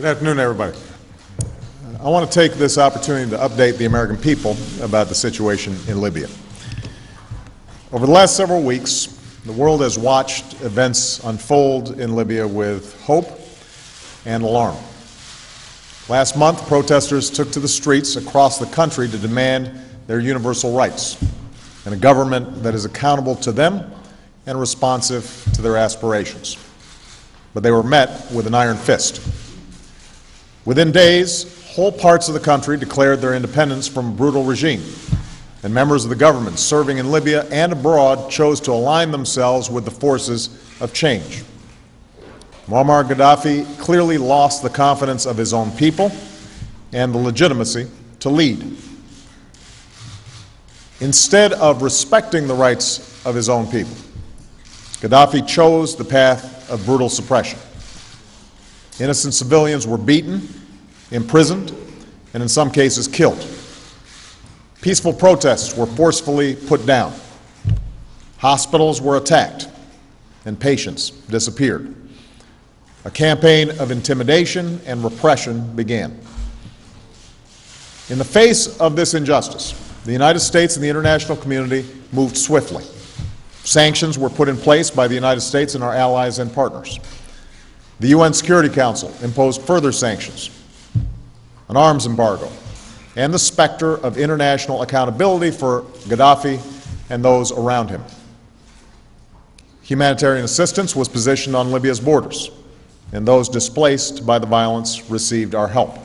Good afternoon, everybody. I want to take this opportunity to update the American people about the situation in Libya. Over the last several weeks, the world has watched events unfold in Libya with hope and alarm. Last month, protesters took to the streets across the country to demand their universal rights and a government that is accountable to them and responsive to their aspirations. But they were met with an iron fist. Within days, whole parts of the country declared their independence from a brutal regime, and members of the government serving in Libya and abroad chose to align themselves with the forces of change. Muammar Gaddafi clearly lost the confidence of his own people and the legitimacy to lead. Instead of respecting the rights of his own people, Gaddafi chose the path of brutal suppression. Innocent civilians were beaten, imprisoned, and in some cases killed. Peaceful protests were forcefully put down. Hospitals were attacked, and patients disappeared. A campaign of intimidation and repression began. In the face of this injustice, the United States and the international community moved swiftly. Sanctions were put in place by the United States and our allies and partners. The UN Security Council imposed further sanctions, an arms embargo, and the specter of international accountability for Gaddafi and those around him. Humanitarian assistance was positioned on Libya's borders, and those displaced by the violence received our help.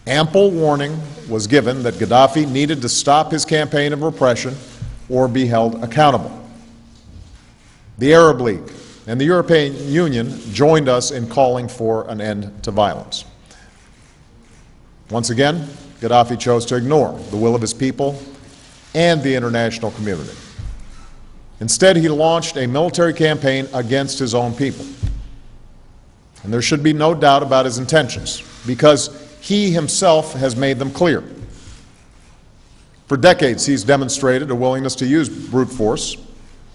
Ample warning was given that Gaddafi needed to stop his campaign of repression or be held accountable. The Arab League and the European Union joined us in calling for an end to violence. Once again, Gaddafi chose to ignore the will of his people and the international community. Instead, he launched a military campaign against his own people. And there should be no doubt about his intentions, because he himself has made them clear. For decades, he's demonstrated a willingness to use brute force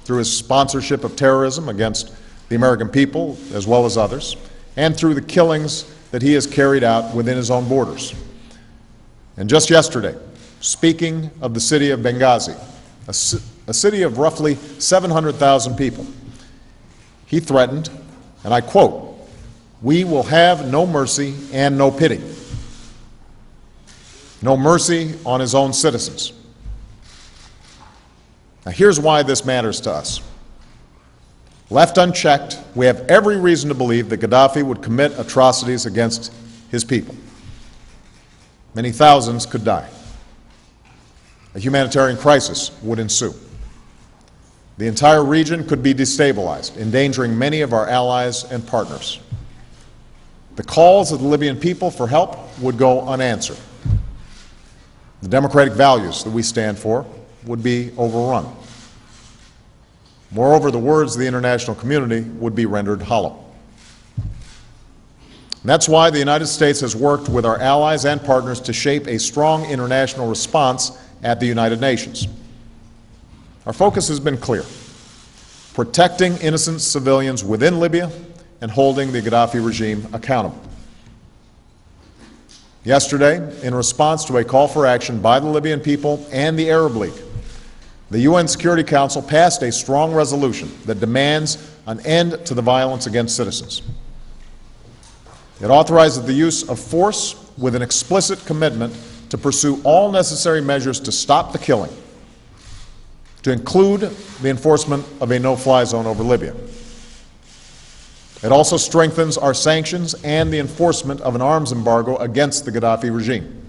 through his sponsorship of terrorism against the American people, as well as others, and through the killings that he has carried out within his own borders. And just yesterday, speaking of the city of Benghazi, a city of roughly 700,000 people, he threatened, and I quote, "We will have no mercy and no pity." No mercy on his own citizens. Now, here's why this matters to us. Left unchecked, we have every reason to believe that Gaddafi would commit atrocities against his people. Many thousands could die. A humanitarian crisis would ensue. The entire region could be destabilized, endangering many of our allies and partners. The calls of the Libyan people for help would go unanswered. The democratic values that we stand for would be overrun. Moreover, the words of the international community would be rendered hollow. And that's why the United States has worked with our allies and partners to shape a strong international response at the United Nations. Our focus has been clear: protecting innocent civilians within Libya and holding the Gaddafi regime accountable. Yesterday, in response to a call for action by the Libyan people and the Arab League, the UN Security Council passed a strong resolution that demands an end to the violence against citizens. It authorizes the use of force with an explicit commitment to pursue all necessary measures to stop the killing, to include the enforcement of a no-fly zone over Libya. It also strengthens our sanctions and the enforcement of an arms embargo against the Gaddafi regime.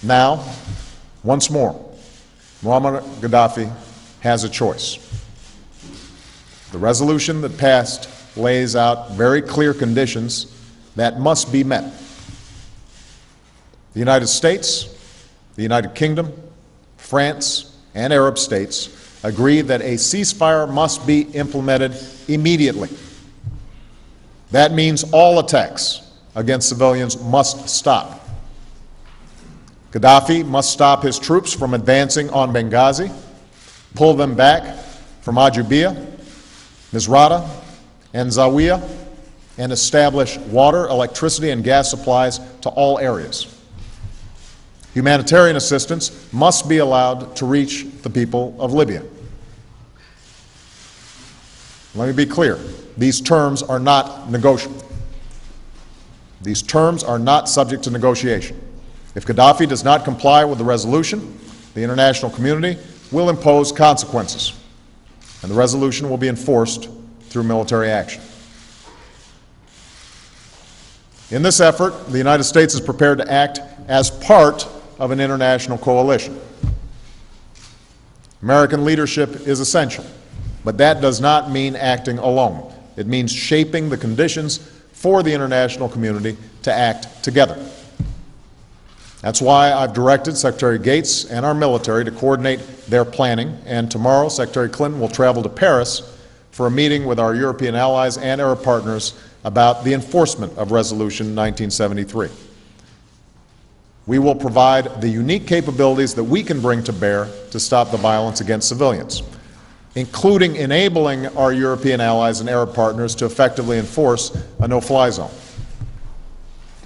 Now, once more, Muammar Gaddafi has a choice. The resolution that passed lays out very clear conditions that must be met. The United States, the United Kingdom, France, and Arab states agree that a ceasefire must be implemented immediately. That means all attacks against civilians must stop. Gaddafi must stop his troops from advancing on Benghazi, pull them back from Ajubia, Misrata, and Zawiya, and establish water, electricity, and gas supplies to all areas. Humanitarian assistance must be allowed to reach the people of Libya. Let me be clear. These terms are not negotiable. These terms are not subject to negotiation. If Gaddafi does not comply with the resolution, the international community will impose consequences, and the resolution will be enforced through military action. In this effort, the United States is prepared to act as part of an international coalition. American leadership is essential, but that does not mean acting alone. It means shaping the conditions for the international community to act together. That's why I've directed Secretary Gates and our military to coordinate their planning, and tomorrow Secretary Clinton will travel to Paris for a meeting with our European allies and Arab partners about the enforcement of Resolution 1973. We will provide the unique capabilities that we can bring to bear to stop the violence against civilians, including enabling our European allies and Arab partners to effectively enforce a no-fly zone.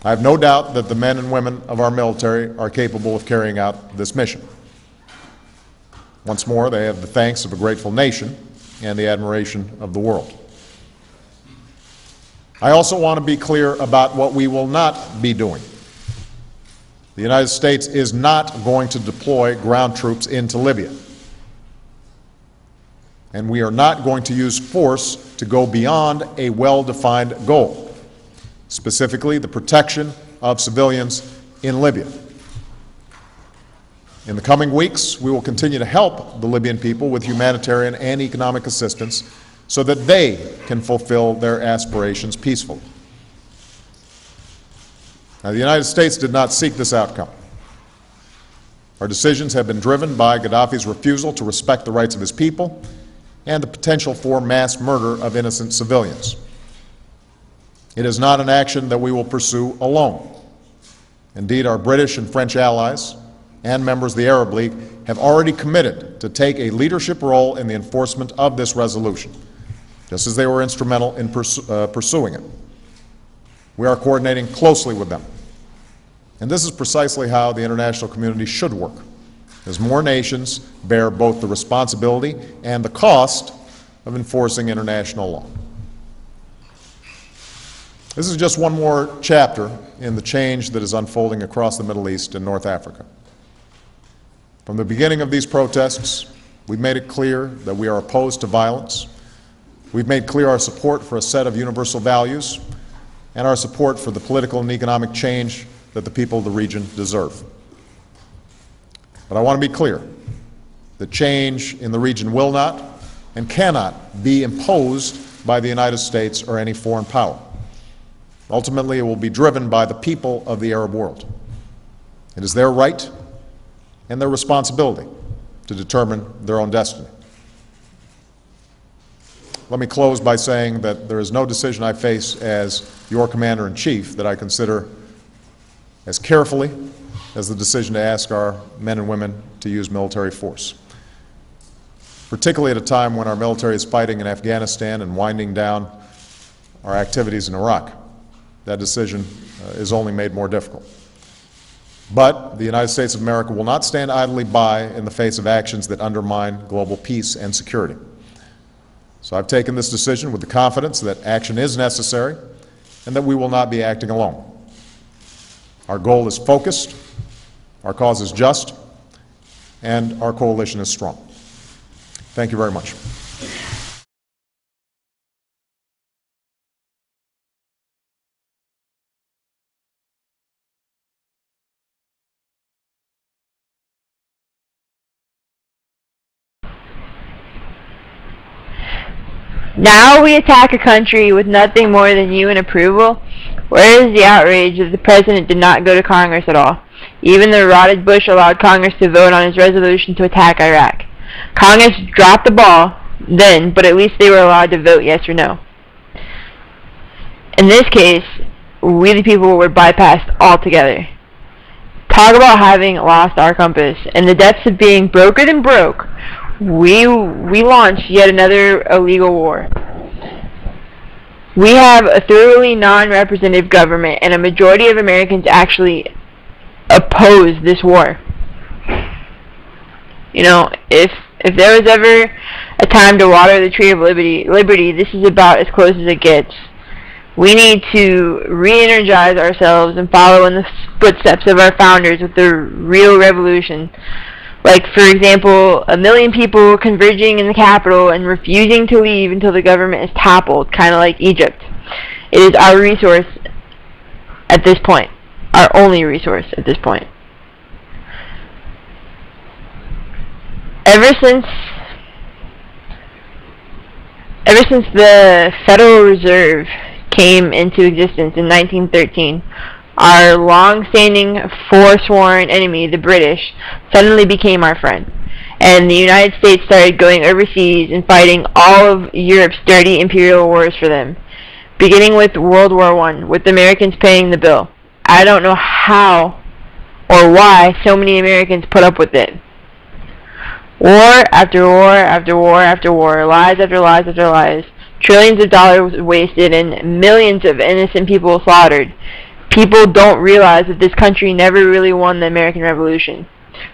I have no doubt that the men and women of our military are capable of carrying out this mission. Once more, they have the thanks of a grateful nation and the admiration of the world. I also want to be clear about what we will not be doing. The United States is not going to deploy ground troops into Libya. And we are not going to use force to go beyond a well-defined goal, specifically the protection of civilians in Libya. In the coming weeks, we will continue to help the Libyan people with humanitarian and economic assistance so that they can fulfill their aspirations peacefully. Now, the United States did not seek this outcome. Our decisions have been driven by Gaddafi's refusal to respect the rights of his people and the potential for mass murder of innocent civilians. It is not an action that we will pursue alone. Indeed, our British and French allies and members of the Arab League have already committed to take a leadership role in the enforcement of this resolution, just as they were instrumental in pursuing it. We are coordinating closely with them. And this is precisely how the international community should work, as more nations bear both the responsibility and the cost of enforcing international law. This is just one more chapter in the change that is unfolding across the Middle East and North Africa. From the beginning of these protests, we've made it clear that we are opposed to violence. We've made clear our support for a set of universal values and our support for the political and economic change that the people of the region deserve. But I want to be clear that change in the region will not and cannot be imposed by the United States or any foreign power. Ultimately, it will be driven by the people of the Arab world. It is their right and their responsibility to determine their own destiny. Let me close by saying that there is no decision I face as your Commander-in-Chief that I consider as carefully as the decision to ask our men and women to use military force, particularly at a time when our military is fighting in Afghanistan and winding down our activities in Iraq. That decision is only made more difficult. But the United States of America will not stand idly by in the face of actions that undermine global peace and security. So I've taken this decision with the confidence that action is necessary and that we will not be acting alone. Our goal is focused, our cause is just, and our coalition is strong. Thank you very much. Now we attack a country with nothing more than UN approval? Where is the outrage that the President did not go to Congress at all? Even the rotted Bush allowed Congress to vote on his resolution to attack Iraq. Congress dropped the ball then, but at least they were allowed to vote yes or no. In this case, we the people were bypassed altogether. Talk about having lost our compass. In the depths of being broker than broke, we launched yet another illegal war. We have a thoroughly non-representative government, and a majority of Americans actually oppose this war. You know, if there was ever a time to water the tree of liberty, this is about as close as it gets. We need to re-energize ourselves and follow in the footsteps of our founders with the real revolution. Like, for example, 1 million people converging in the capital and refusing to leave until the government is toppled, kind of like Egypt. It is our resource at this point, our only resource at this point. Ever since the Federal Reserve came into existence in 1913, our long-standing forsworn enemy, the British, suddenly became our friend. And the United States started going overseas and fighting all of Europe's dirty imperial wars for them, beginning with World War I, with the Americans paying the bill. I don't know how or why so many Americans put up with it. War after war after war after war, lies after lies after lies, trillions of dollars wasted, and millions of innocent people slaughtered. People don't realize that this country never really won the American Revolution.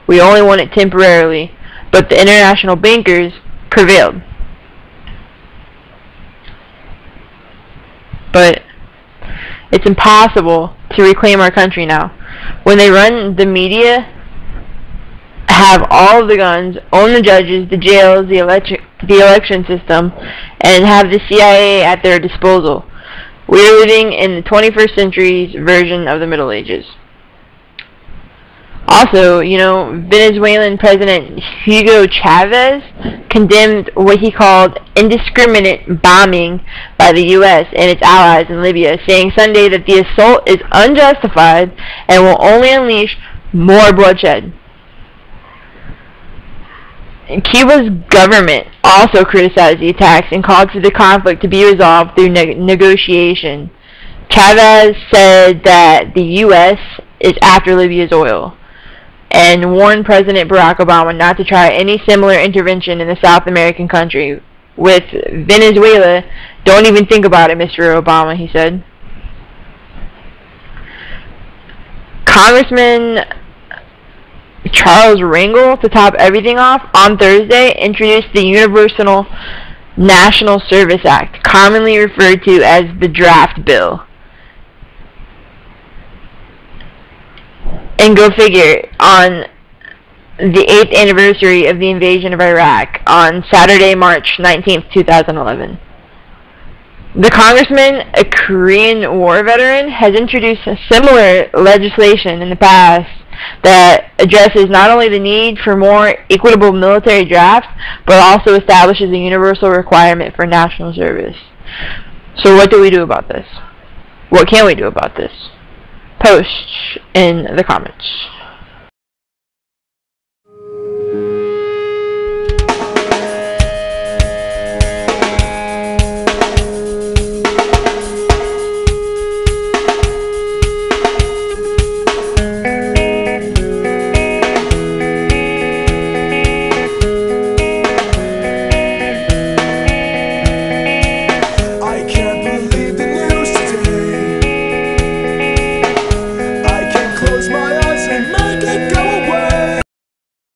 We only won it temporarily, but the international bankers prevailed. But it's impossible to reclaim our country now. When they run the media, have all of the guns, own the judges, the jails, the election system, and have the CIA at their disposal. We're living in the 21st century's version of the Middle Ages. Also, you know, Venezuelan President Hugo Chavez condemned what he called indiscriminate bombing by the U.S. and its allies in Libya, saying Sunday that the assault is unjustified and will only unleash more bloodshed. Cuba's government also criticized the attacks and called for the conflict to be resolved through negotiation. Chavez said that the U.S. is after Libya's oil and warned President Barack Obama not to try any similar intervention in the South American country. With Venezuela, don't even think about it, Mr. Obama, he said. Congressman Charles Rangel, to top everything off, on Thursday introduced the Universal National Service Act, commonly referred to as the draft bill. And go figure, on the 8th anniversary of the invasion of Iraq, on Saturday, March 19th, 2011. The congressman, a Korean war veteran, has introduced a similar legislation in the past that addresses not only the need for more equitable military drafts, but also establishes a universal requirement for national service. So what do we do about this? What can we do about this? Post in the comments.